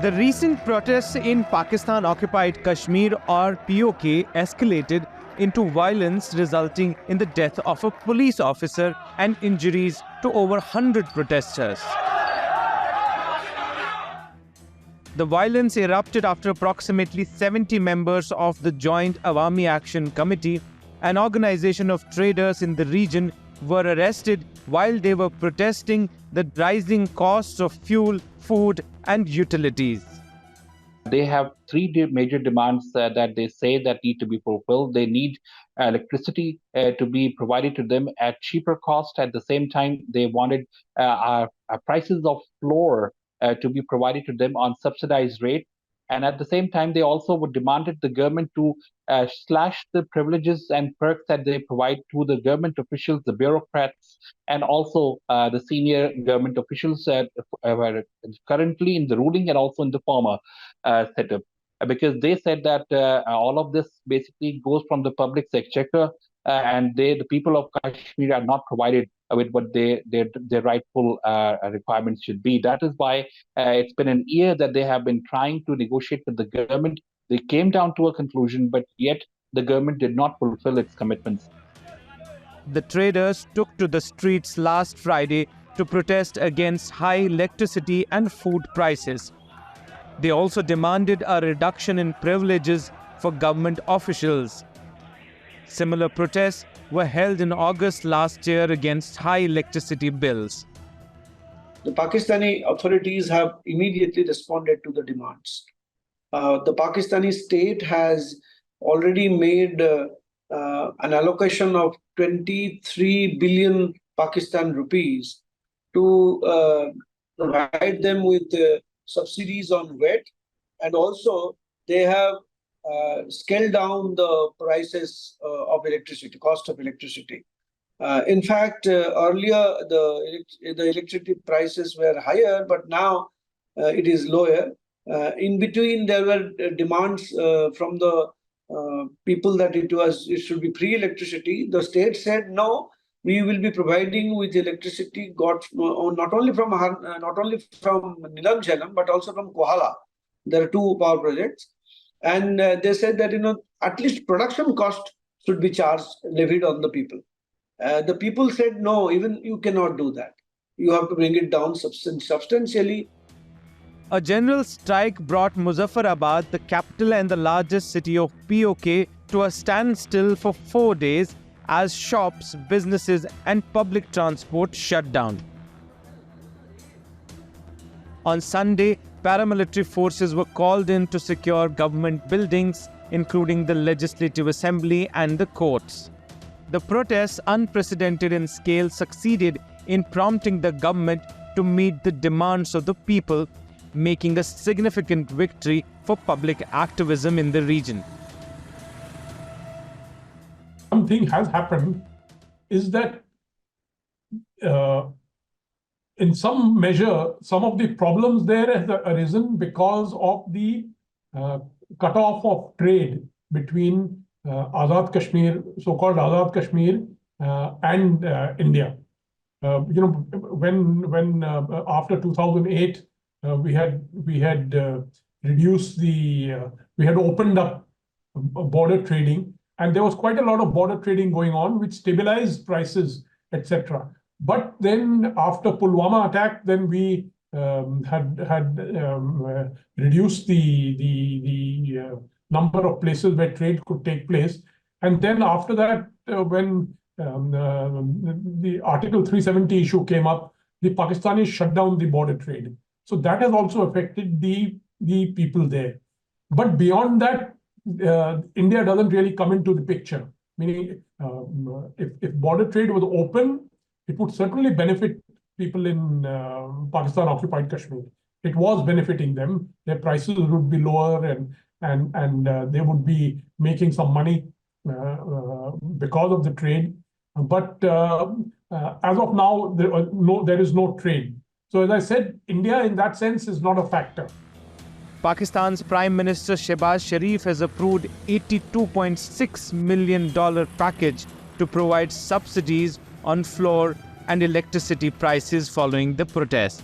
The recent protests in Pakistan-occupied Kashmir or PoK escalated into violence, resulting in the death of a police officer and injuries to over 100 protesters. The violence erupted after approximately 70 members of the Joint Awami Action Committee, an organization of traders in the region, were arrested while they were protesting the rising costs of fuel, food, and utilities. They have three major demands that they say that need to be fulfilled. They need electricity to be provided to them at cheaper cost. At the same time, they wanted prices of floor to be provided to them on subsidized rate. And at the same time, they also demanded the government to slash the privileges and perks that they provide to the government officials, the bureaucrats, and also the senior government officials currently in the ruling and also in the former setup. Because they said that all of this basically goes from the public sector, and the people of Kashmir are not provided with what their rightful requirements should be. That is why it's been an year that they have been trying to negotiate with the government. They came down to a conclusion, but yet the government did not fulfill its commitments. The traders took to the streets last Friday to protest against high electricity and food prices. They also demanded a reduction in privileges for government officials. Similar protests were held in August last year against high electricity bills. The Pakistani authorities have immediately responded to the demands. The Pakistani state has already made an allocation of 23 billion Pakistan rupees to provide them with subsidies on wet, and also they have scaled down the prices of electricity, cost of electricity. In fact, earlier the electricity prices were higher, but now it is lower. In between, there were demands from the people that it should be free electricity. The state said no, we will be providing with electricity got not only from Nilam Jhanam but also from Kohala. There are two power projects, and they said that at least production cost should be levied on the people. The people said no, even you cannot do that. You have to bring it down substantially. A general strike brought Muzaffarabad, the capital and the largest city of PoK, to a standstill for 4 days as shops, businesses and public transport shut down. On Sunday, paramilitary forces were called in to secure government buildings, including the Legislative Assembly and the courts. The protests, unprecedented in scale, succeeded in prompting the government to meet the demands of the people, making a significant victory for public activism in the region. One thing has happened is that in some measure, some of the problems there have arisen because of the cutoff of trade between Azad Kashmir, so-called Azad Kashmir, and India. When after 2008, we had reduced we had opened up border trading, and there was quite a lot of border trading going on, which stabilized prices, etc. But then after Pulwama attack, then we had reduced the number of places where trade could take place. And then after that, when the Article 370 issue came up, the Pakistanis shut down the border trade. So that has also affected the people there. But beyond that, India doesn't really come into the picture. Meaning, if border trade was open, it would certainly benefit people in Pakistan-occupied Kashmir. It was benefiting them. Their prices would be lower, and they would be making some money because of the trade. But as of now, there is no trade. So as I said, India in that sense is not a factor. Pakistan's Prime Minister Shehbaz Sharif has approved $82.6 million package to provide subsidies on floor and electricity prices following the protests.